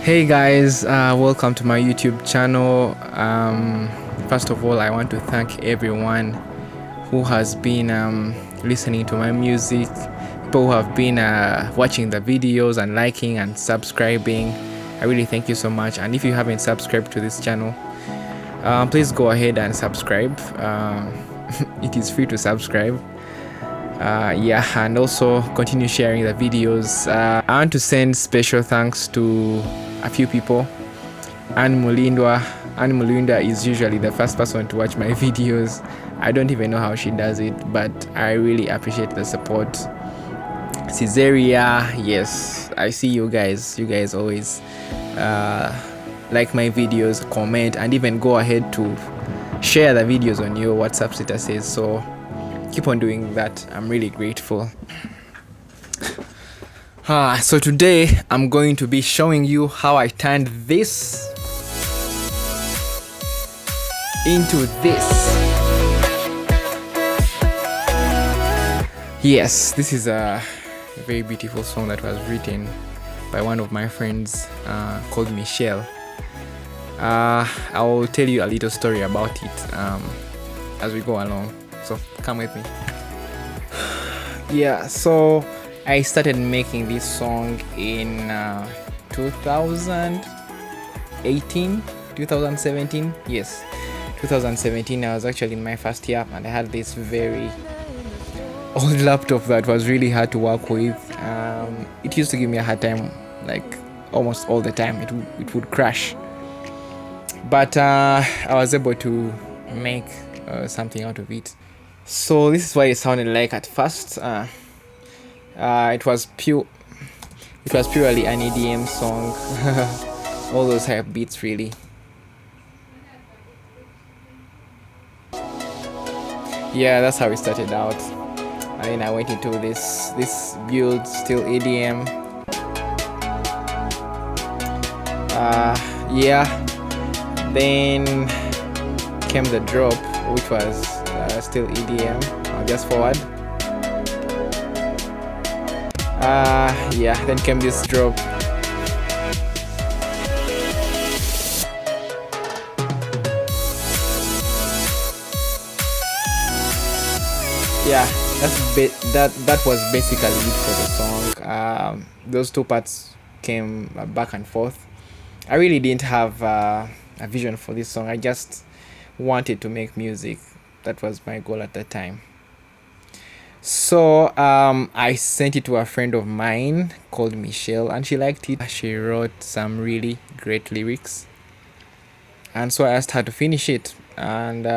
Hey guys, welcome to my YouTube channel. First of all, I want to thank everyone who has been listening to my music, people who have been watching the videos and liking and subscribing. I really thank you so much. And if you haven't subscribed to this channel, please go ahead and subscribe. It is free to subscribe. And also continue sharing the videos. I want to send special thanks to a few people. Anne Mulindwa is usually the first person to watch my videos. I don't even know how she does it, but I really appreciate the support. Caesarea, yes, I see you guys always like my videos, comment, and even go ahead to share the videos on your WhatsApp statuses. So keep on doing that. I'm really grateful. So today I'm going to be showing you how I turned this into this. Yes, this is a very beautiful song that was written by one of my friends called Michelle. I will tell you a little story about it as we go along. So come with me. Yeah, so I started making this song in 2017. Yes, 2017. I was actually in my first year and I had this very old laptop that was really hard to work with. It used to give me a hard time, like almost all the time. It would crash. But I was able to make something out of it. So this is what it sounded like at first. It was purely an EDM song. All those hype beats, really. Yeah, that's how it started out. And then I went into this build, still EDM. Then came the drop, which was still EDM. I'll just forward. Then came this drop. Yeah, that was basically it for the song. Those two parts came back and forth. I really didn't have a vision for this song. I just wanted to make music. That was my goal at the time. So I sent it to a friend of mine called Michelle, and she liked it. She wrote some really great lyrics, and so I asked her to finish it, and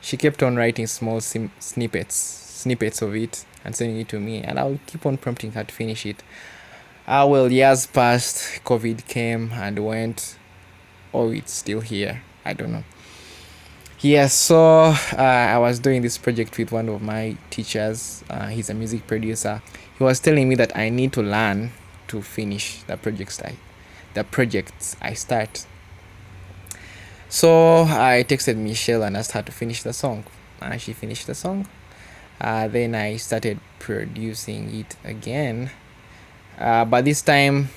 she kept on writing small snippets of it and sending it to me, and I'll keep on prompting her to finish it. Years passed, COVID came and went. Oh, it's still here. I don't know. Yes, so I was doing this project with one of my teachers. He's a music producer. He was telling me that I need to learn to finish the projects I start. So I texted Michelle and asked her to finish the song. She finished the song. Then I started producing it again. But this time,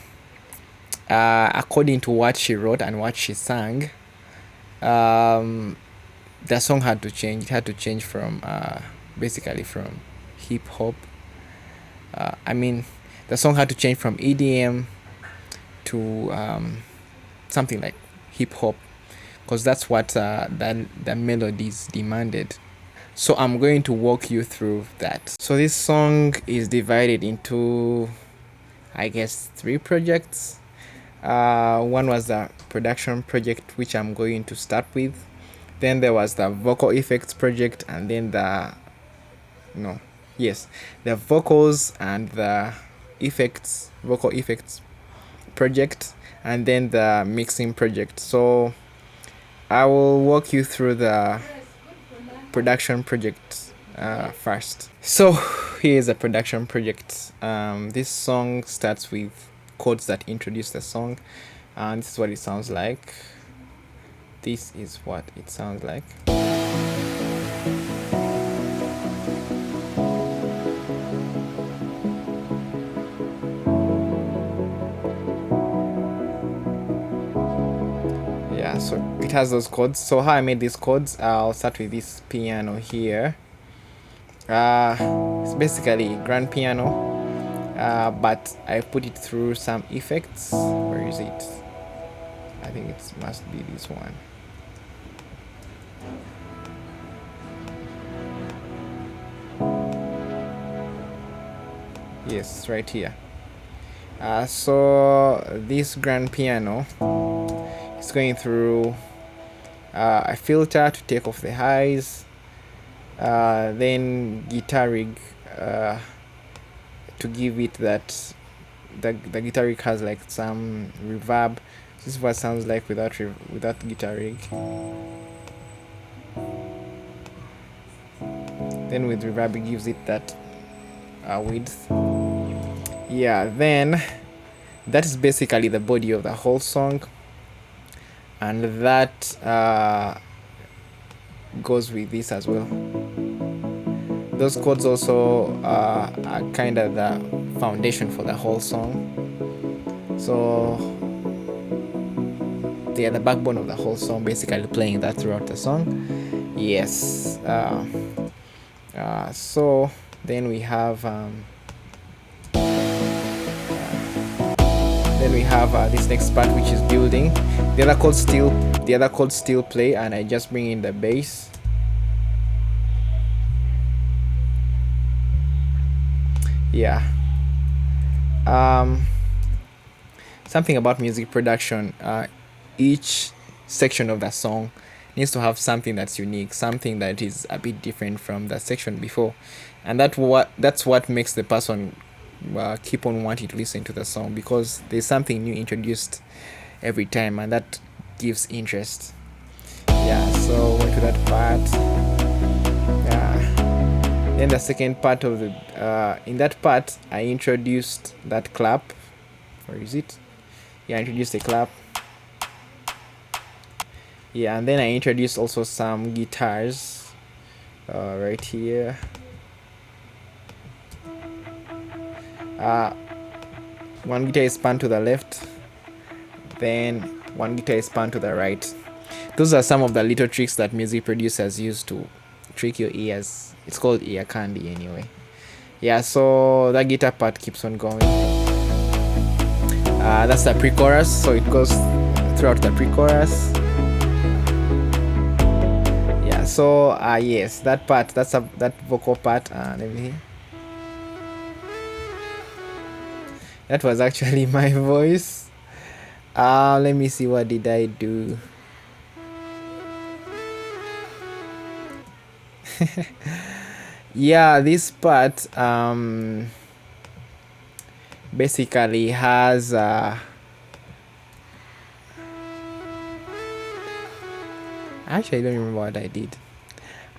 according to what she wrote and what she sang, the song had to change. It had to change from basically from hip hop. The song had to change from EDM to something like hip hop, because that's what the melodies demanded. So I'm going to walk you through that. So this song is divided into, I guess, 3 projects. One was the production project, which I'm going to start with. Then there was the vocal effects project, and then the vocals and the vocal effects project, and then the mixing project. So I will walk you through the production project first. So here's a production project. This song starts with chords that introduce the song, and this is what it sounds like. This is what it sounds like. it has those chords. So how I made these chords, I'll start with this piano here. It's basically grand piano, but I put it through some effects. Where is it? I think it must be this one. Yes, right here. So this grand piano is going through a filter to take off the highs, then guitar rig to give it that the guitar rig has like some reverb. This is what it sounds like without guitar rig. Then with reverb it gives it that width. Yeah, then that is basically the body of the whole song, and that goes with this as well. Those chords also are kind of the foundation for the whole song, so they are the backbone of the whole song, basically playing that throughout the song. Yes. So then we have this next part, which is building. The other chords still play, and I just bring in the bass. Yeah. Something about music production, each section of the song needs to have something that's unique, something that is a bit different from the section before, and that's what makes the person keep on wanting to listen to the song, because there's something new introduced every time, and that gives interest. Yeah, so went to that part. Yeah, then the second part of the in that part I introduced that clap. Where is it? Yeah, I introduced a clap. Yeah, and then I introduced also some guitars right here. One guitar is spun to the left, then one guitar is spun to the right. Those are some of the little tricks that music producers use to trick your ears. It's called ear candy anyway. Yeah, so that guitar part keeps on going. That's the pre-chorus, so it goes throughout the pre-chorus. Yeah, so yes, that part, that vocal part and everything. That was actually my voice. Let me see, what did I do? Yeah, this part basically has actually I don't remember what I did.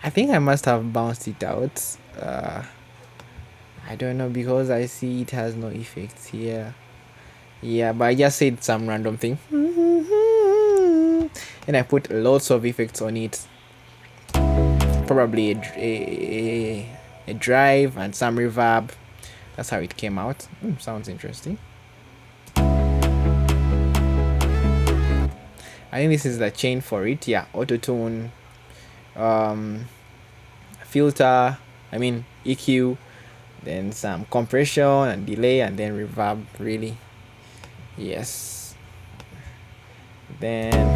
I think I must have bounced it out. I don't know, because I see it has no effects here. Yeah, but I just said some random thing and I put lots of effects on it. Probably a drive and some reverb. That's how it came out. Sounds interesting. I think this is the chain for it. Yeah, auto-tune, filter, EQ, then some compression and delay, and then reverb, really. Yes. Then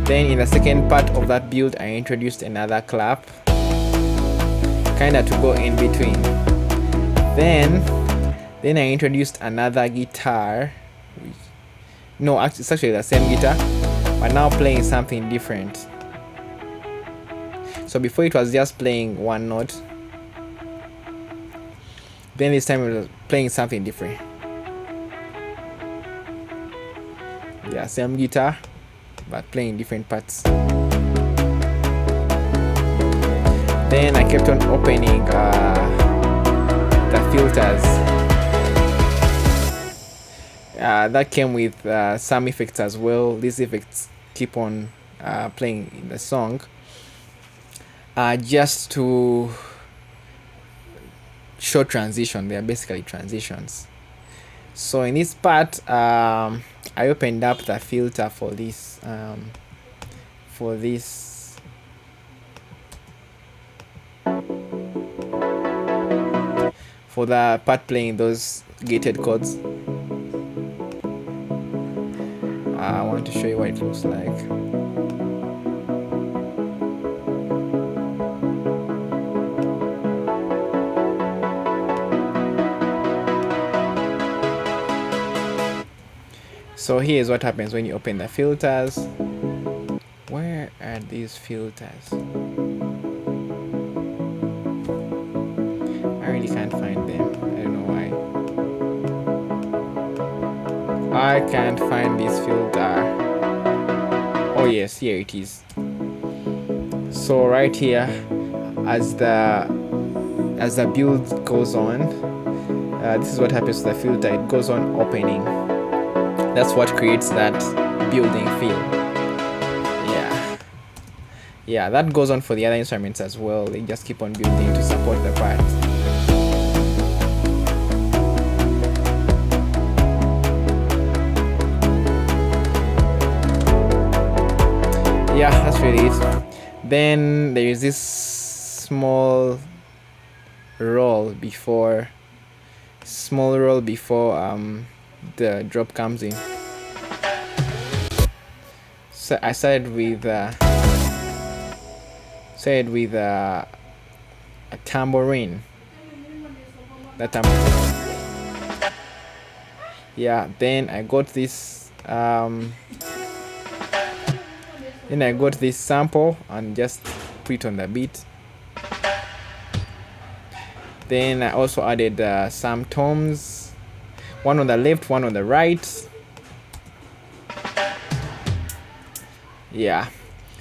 in the second part of that build I introduced another clap, kinda to go in between. Then I introduced another guitar. No, it's actually the same guitar, but now playing something different. So before it was just playing one note, then this time it was playing something different. Yeah, same guitar, but playing different parts. Then I kept on opening the filters. That came with some effects as well. These effects keep on playing in the song, just to show transition. They are basically transitions. So in this part, I opened up the filter for this for the part playing those gated chords. I want to show you what it looks like. So here's what happens when you open the filters. Where are these filters? I really can't find them. I don't know why. I can't find this filter. Oh yes, here it is. So right here, as the build goes on, this is what happens to the filter. It goes on opening. That's what creates that building feel. Yeah, that goes on for the other instruments as well. They just keep on building to support the part. Yeah, that's really it. Then there is this small roll before the drop comes in. So I started with a tambourine. Yeah, then I got this sample and just put it on the beat. Then I also added some toms, one on the left, one on the right. Yeah,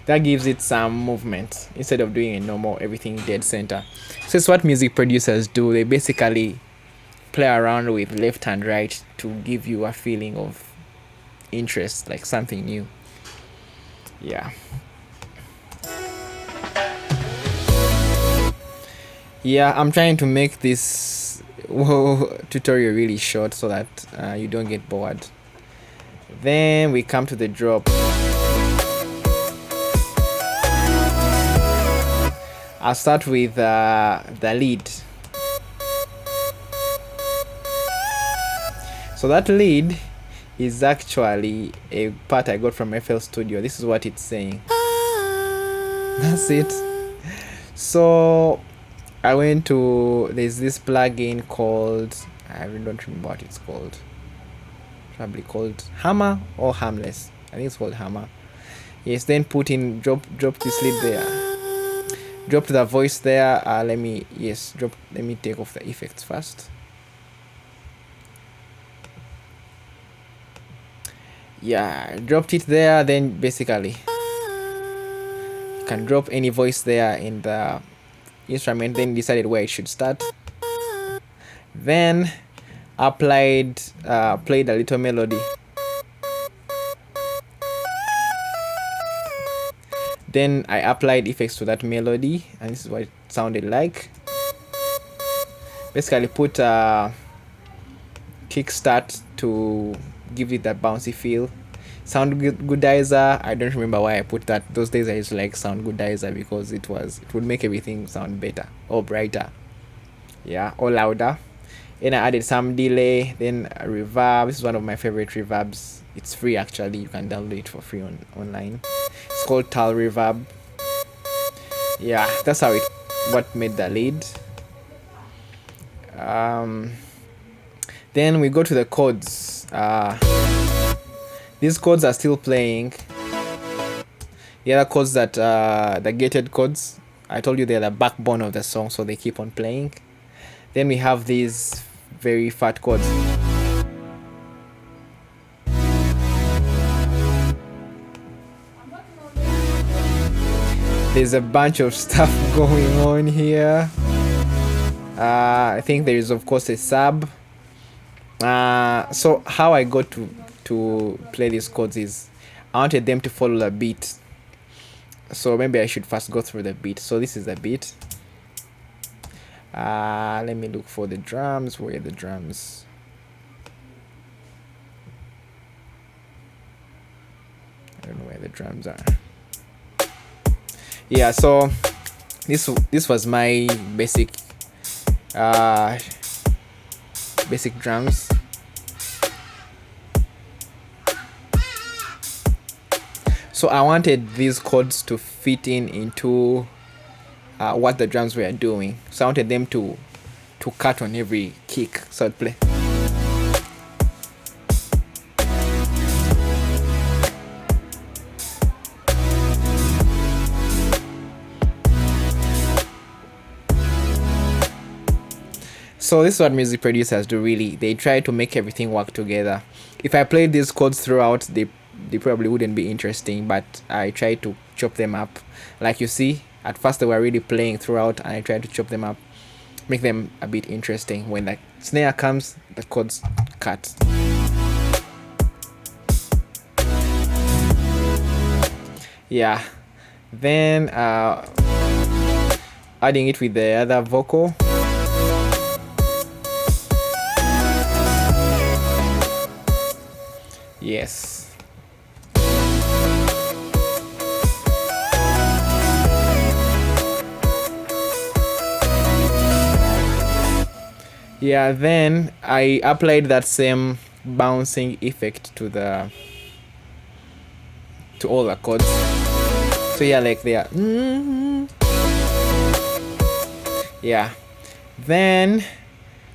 that gives it some movement instead of doing a normal everything dead center. So it's what music producers do. They basically play around with left and right to give you a feeling of interest, like something new. Yeah. I'm trying to make this tutorial really short so that you don't get bored. Then we come to the drop. I'll start with the lead. So that lead is actually a part I got from FL Studio. This is what it's saying. That's it. So I went to, there's this plugin called, I really don't remember what it's called. Probably called Hammer or Harmless. I think it's called Hammer. Yes, then put in, drop this lead there. Drop the voice there. Let me take off the effects first. Yeah, dropped it there. Then basically you can drop any voice there in the instrument. Then decided where it should start. Then played a little melody. Then I applied effects to that melody, and this is what it sounded like. Basically put a kickstart to give it that bouncy feel. Sound goodizer, I don't remember why I put that. Those days I used to like sound goodizer because it would make everything sound better or brighter. Yeah, or louder. Then I added some delay, then a reverb. This is one of my favorite reverbs. It's free actually. You can download it for free online. It's called Tal Reverb. Yeah, that's what made the lead. Then we go to the chords. These chords are still playing. The other chords that the gated chords, I told you they're the backbone of the song, so they keep on playing. Then we have these very fat chords. There's a bunch of stuff going on here. I think there is of course a sub. So how I got to play these chords is I wanted them to follow the beat. So maybe I should first go through the beat. So this is the beat. Let me look for the drums. Where are the drums? the drums are. Yeah, so this was my basic drums. So I wanted these chords to fit into what the drums were doing. So I wanted them to cut on every kick. So I'd play. So this is what music producers do, really. They try to make everything work together. If I played these chords throughout, they probably wouldn't be interesting, but I try to chop them up. Like you see, at first they were really playing throughout, and I tried to chop them up, make them a bit interesting. When the snare comes, the chords cut. Yeah. Then adding it with the other vocal. Yes. Yeah, then I applied that same bouncing effect to all the chords. So yeah, like they are. Yeah. Then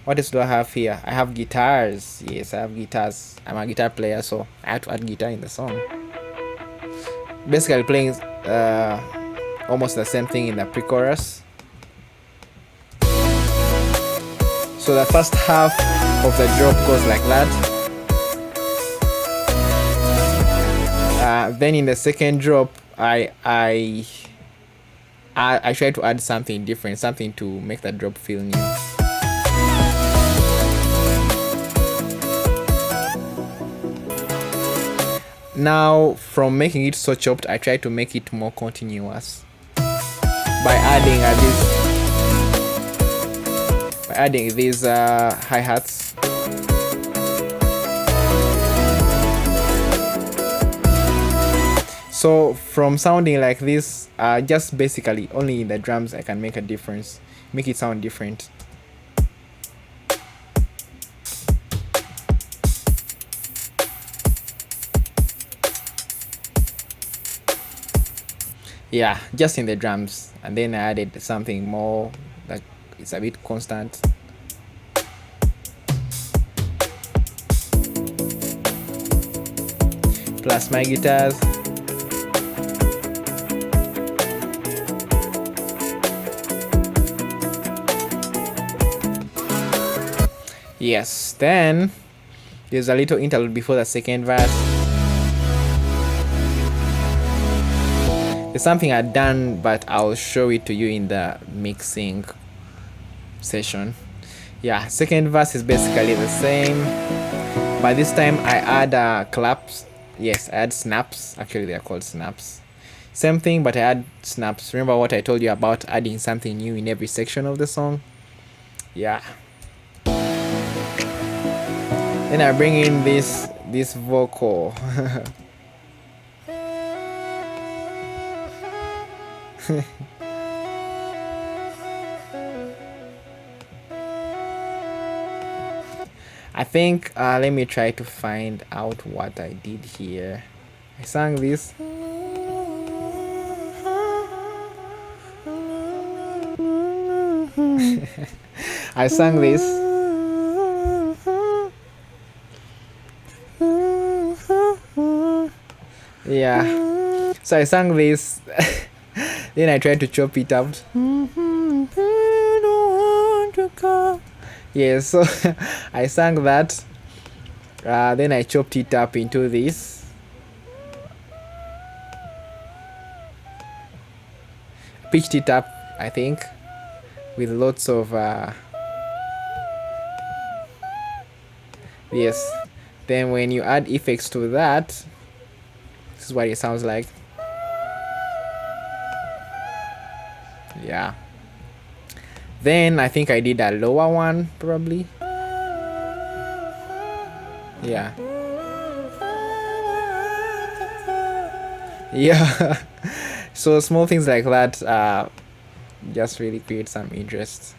what else do I have here? I have guitars. Yes, I have guitars. I'm a guitar player, so I have to add guitar in the song. Basically playing almost the same thing in the pre-chorus. So the first half of the drop goes like that. Then in the second drop, I try to add something different, something to make the drop feel new. Now, from making it so chopped, I try to make it more continuous by adding these hi-hats. So from sounding like this, just basically only in the drums I can make a difference, make it sound different. Yeah, just in the drums, and then I added something more that is a bit constant. Plus my guitars. Yes, then there's a little interlude before the second verse. There's something I've done, but I'll show it to you in the mixing session. Yeah, second verse is basically the same, but this time I add claps. Yes, I add snaps. Actually, they are called snaps. Same thing, but I add snaps. Remember what I told you about adding something new in every section of the song? Yeah. Then I bring in this vocal. I think let me try to find out what I did here. I sang this. I sang this. Yeah. So I sang this. Then I tried to chop it out. Yeah, so I sang that. Then I chopped it up into this. Pitched it up, I think, with lots of yes. Then when you add effects to that, this is what it sounds like. Yeah. Then I think I did a lower one, probably. Yeah. Yeah. So small things like that just really create some interest.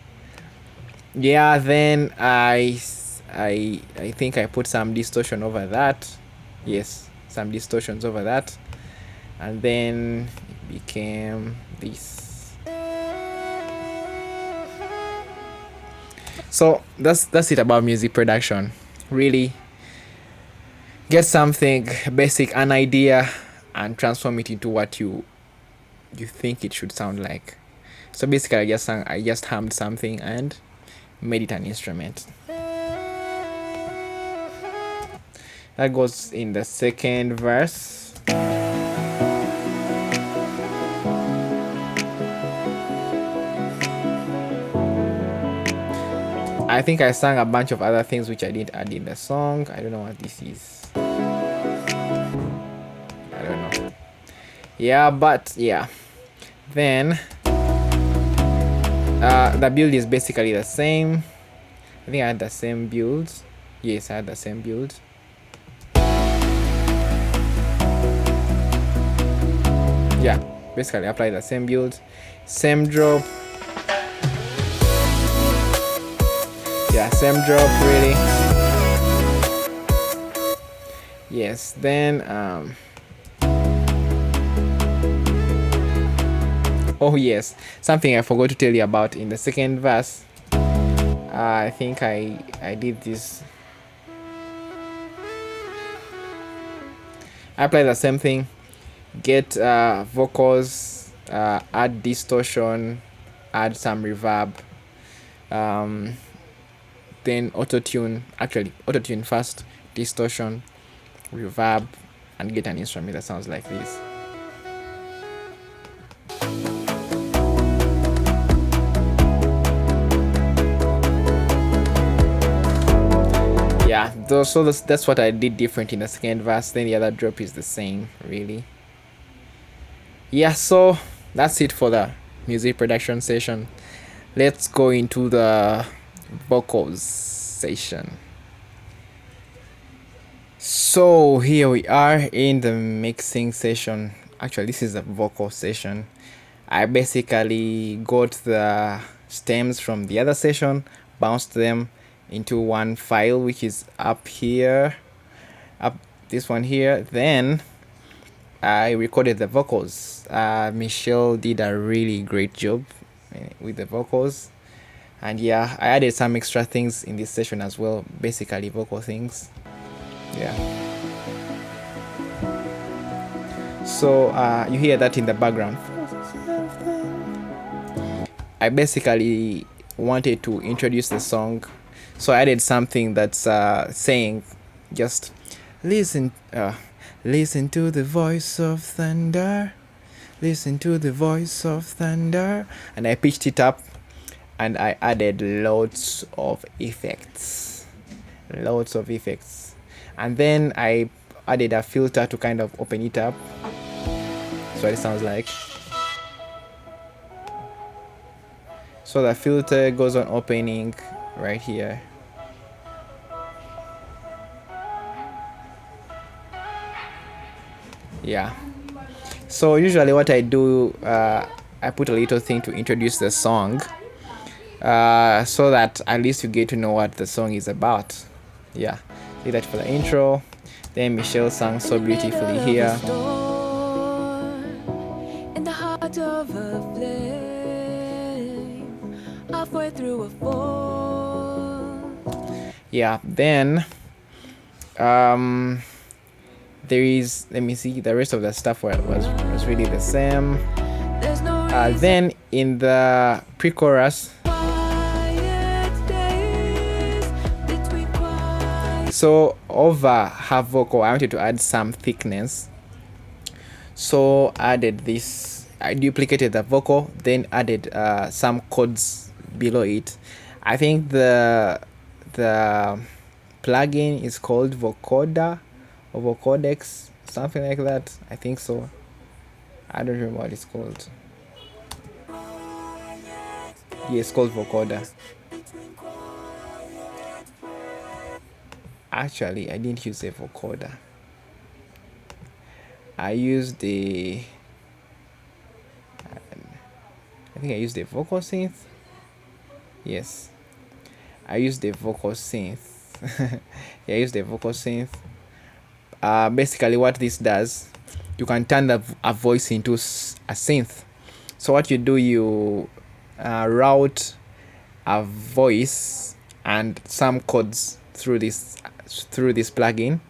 Yeah, then I think I put some distortion over that. Yes, some distortions over that, and then it became this. So that's it about music production. Really get something basic, an idea, and transform it into what you think it should sound like. So basically I just hummed something and made it an instrument. That goes in the second verse. I think I sang a bunch of other things which I didn't add in the song. I don't know what this is. I don't know. Yeah, but yeah. Then the build is basically the same. I think I had the same build. Yes, I had the same build. Yeah, basically apply the same build, same drop. Yeah, same drop really. Yes, then oh yes, something I forgot to tell you about in the second verse. I think I did this. I apply the same thing, get vocals, add distortion, add some reverb, then auto-tune first, distortion, reverb, and get an instrument that sounds like this. Yeah, so that's what I did different in the second verse. Then the other drop is the same, really. Yeah, so that's it for the music production session. Let's go into the vocals session. So here we are in the mixing session. Actually, this is a vocal session. I basically got the stems from the other session, bounced them into one file, which is up here, up this one here. Then I recorded the vocals. Michelle did a really great job with the vocals, and yeah, I added some extra things in this session as well, basically vocal things. Yeah, so you hear that in the background. I basically wanted to introduce the song, so I added something that's saying just listen to the voice of thunder, listen to the voice of thunder, and I pitched it up and I added loads of effects, and then I added a filter to kind of open it up, so it sounds like. So the filter goes on opening right here. Yeah, so usually what I do, I put a little thing to introduce the song, so that at least you get to know what the song is about. Yeah, do that for the intro. Then Michelle sang so beautifully here. In the heart of a flame, halfway through a fall. Yeah, then there is, let me see, the rest of the stuff was really the same. Then in the pre-chorus, so over half vocal I wanted to add some thickness, so added this. I duplicated the vocal, then added some chords below it. I think the plugin is called Vocoder or Vocodex, something like that. I think so. I don't remember what it's called. Yeah, it's called Vocoder. Actually, I didn't use a vocoder. I used the I think I used the vocal synth. Yes, I used the vocal synth. Yeah, I used the vocal synth. Basically what this does, you can turn a voice into a synth. So what you do, you route a voice and some chords through this plugin,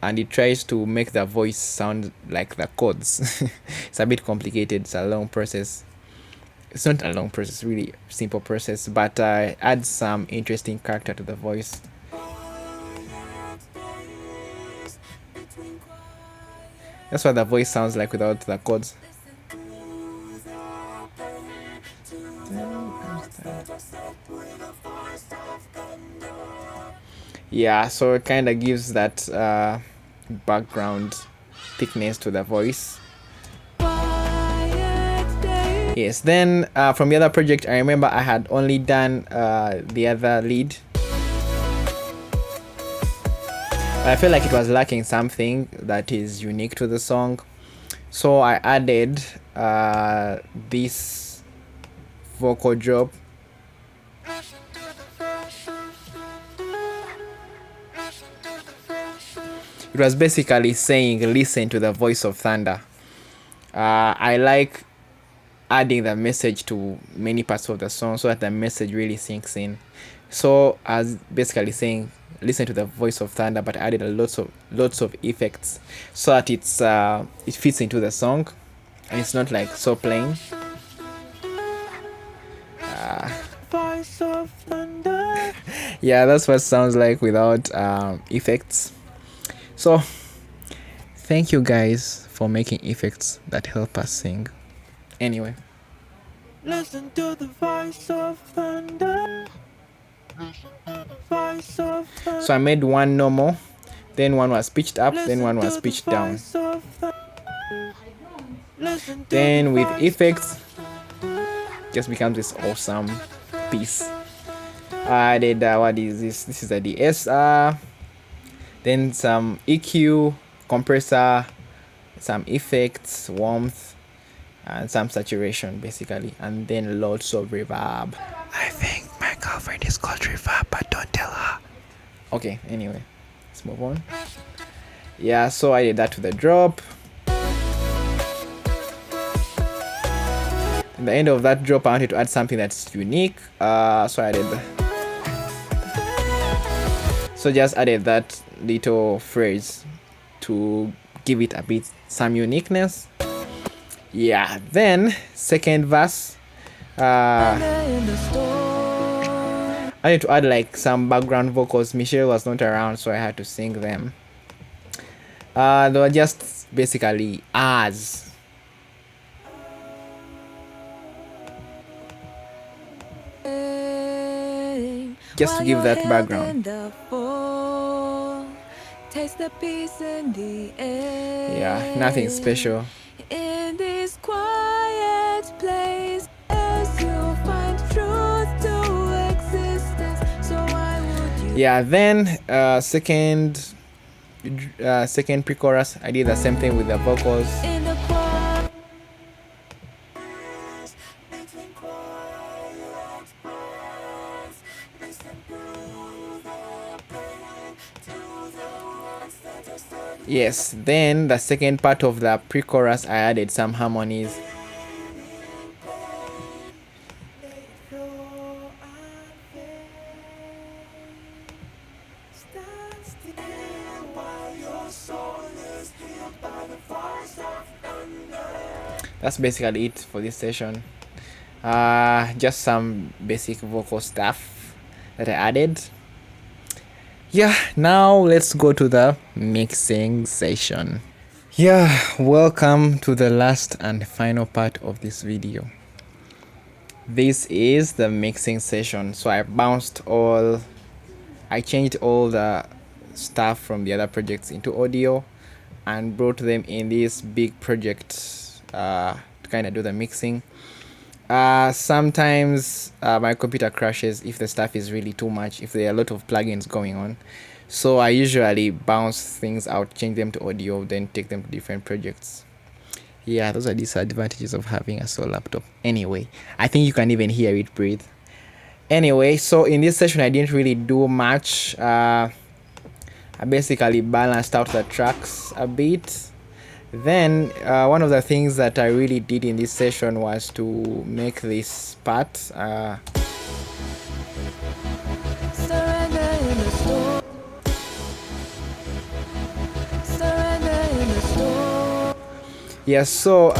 and it tries to make the voice sound like the chords. It's a bit complicated. It's a long process. It's not a long process, really simple process, but adds some interesting character to the voice. That's what the voice sounds like without the chords. Yeah, so it kind of gives that background thickness to the voice. Yes, then from the other project, I remember I had only done the other lead. I felt like it was lacking something that is unique to the song. So I added this vocal drop. It was basically saying, listen to the voice of thunder. I like adding the message to many parts of the song so that the message really sinks in. So I was basically saying, listen to the voice of thunder, but I added lots of effects so that it fits into the song and it's not like so plain. Voice of thunder. Yeah, that's what it sounds like without effects. So thank you guys for making effects that help us sing. Anyway, listen to the voice of thunder. So I made one normal, then one was pitched up, then one was pitched down. Then with effects, just becomes this awesome piece. I did what is this? This is a DSR. Then some EQ, compressor, some effects, warmth, and some saturation basically, and then lots of reverb. I think my girlfriend is called Reverb, but don't tell her. Okay, anyway, let's move on. Yeah, so I did that to the drop. At the end of that drop, I wanted to add something that's unique, so I did just added that little phrase to give it a bit some uniqueness. Yeah, then second verse, I need to add like some background vocals. Michelle was not around, so I had to sing them. They were just basically as. Just to give that background. Yeah, nothing special. In this quiet place, you find truth to existence. So why would you? Yeah, then second pre-chorus, I did the same thing with the vocals. Yes, then the second part of the pre-chorus, I added some harmonies. That's basically it for this session. Just some basic vocal stuff that I added. Yeah, now let's go to the mixing session. Yeah, welcome to the last and final part of this video. This is the mixing session. So I changed all the stuff from the other projects into audio and brought them in this big project to kind of do the mixing. Sometimes my computer crashes if the stuff is really too much, if there are a lot of plugins going on. So I usually bounce things out, change them to audio, then take them to different projects. Yeah, those are disadvantages of having a slow laptop. Anyway, I think you can even hear it breathe. Anyway, so in this session I didn't really do much. I basically balanced out the tracks a bit. Then one of the things that I really did in this session was to make this part yeah, so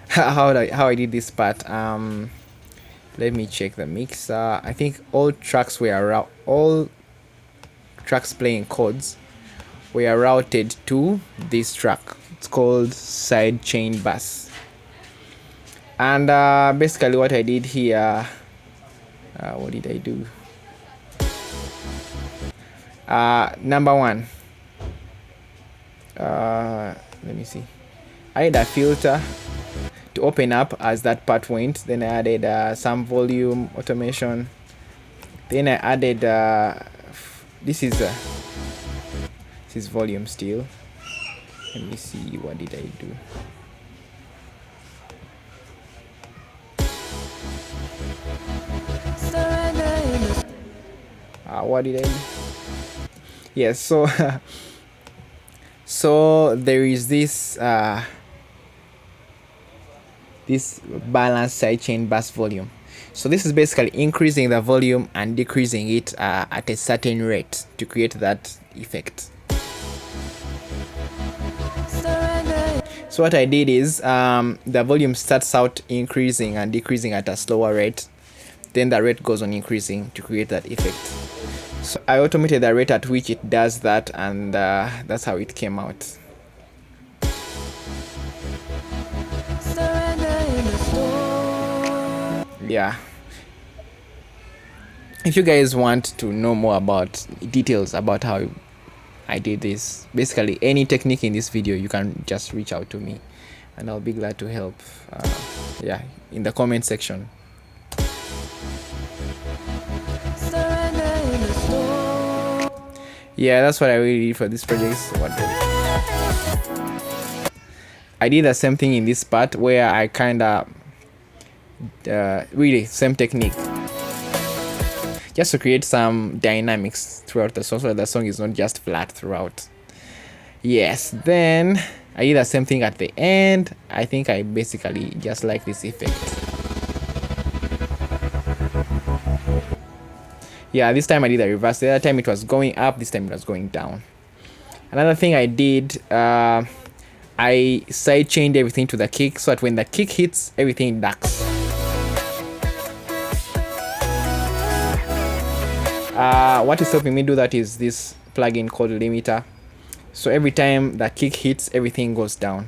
how I did this part, let me check the mixer. I think all tracks playing chords were routed to this track. It's called sidechain bus. And basically what I did here, what did I do? Number one, let me see, I had a filter to open up as that part went. Then I added some volume automation. Then I added this is volume still. Let me see, what did I do? What did I do? Yes, so so there is this this balanced sidechain bus volume. So this is basically increasing the volume and decreasing it at a certain rate to create that effect. So what I did is the volume starts out increasing and decreasing at a slower rate. Then the rate goes on increasing to create that effect. So I automated the rate at which it does that, and that's how it came out. Yeah. If you guys want to know more about details about how I did this, basically any technique in this video, you can just reach out to me and I'll be glad to help. Yeah, in the comment section. Yeah, that's what I really did for this project. I did the same thing in this part where I kind of really same technique, just to create some dynamics throughout the song so that the song is not just flat throughout. Yes, then I did the same thing at the end. I think I basically just like this effect. Yeah, this time I did the reverse. The other time it was going up, this time it was going down. Another thing I did, I sidechained everything to the kick so that when the kick hits, everything ducks. What is helping me do that is this plugin called limiter. So every time the kick hits, everything goes down.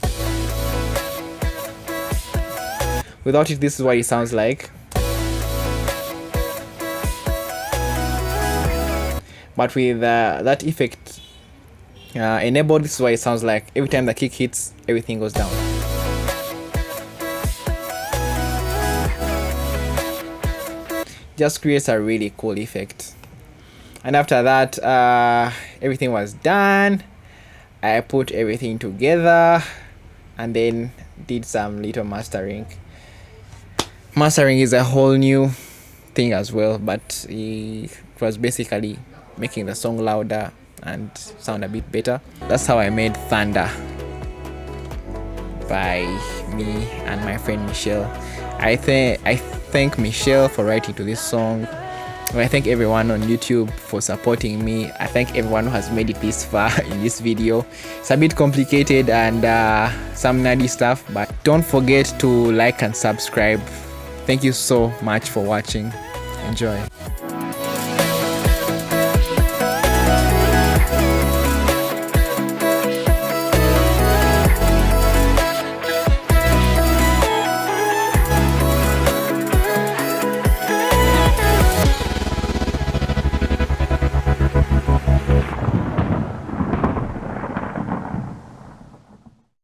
Without it, this is what it sounds like. But with that effect enabled, this is what it sounds like. Every time the kick hits, everything goes down. Just creates a really cool effect. And after that, everything was done. I put everything together and then did some little mastering. Mastering is a whole new thing as well, but it was basically making the song louder and sound a bit better. That's how I made Thunder by me and my friend Michelle. I thank Michelle for writing to this song. I thank everyone on YouTube for supporting me. I thank everyone who has made it this far in this video. It's a bit complicated and some nerdy stuff, but don't forget to like and subscribe. Thank you so much for watching. Enjoy.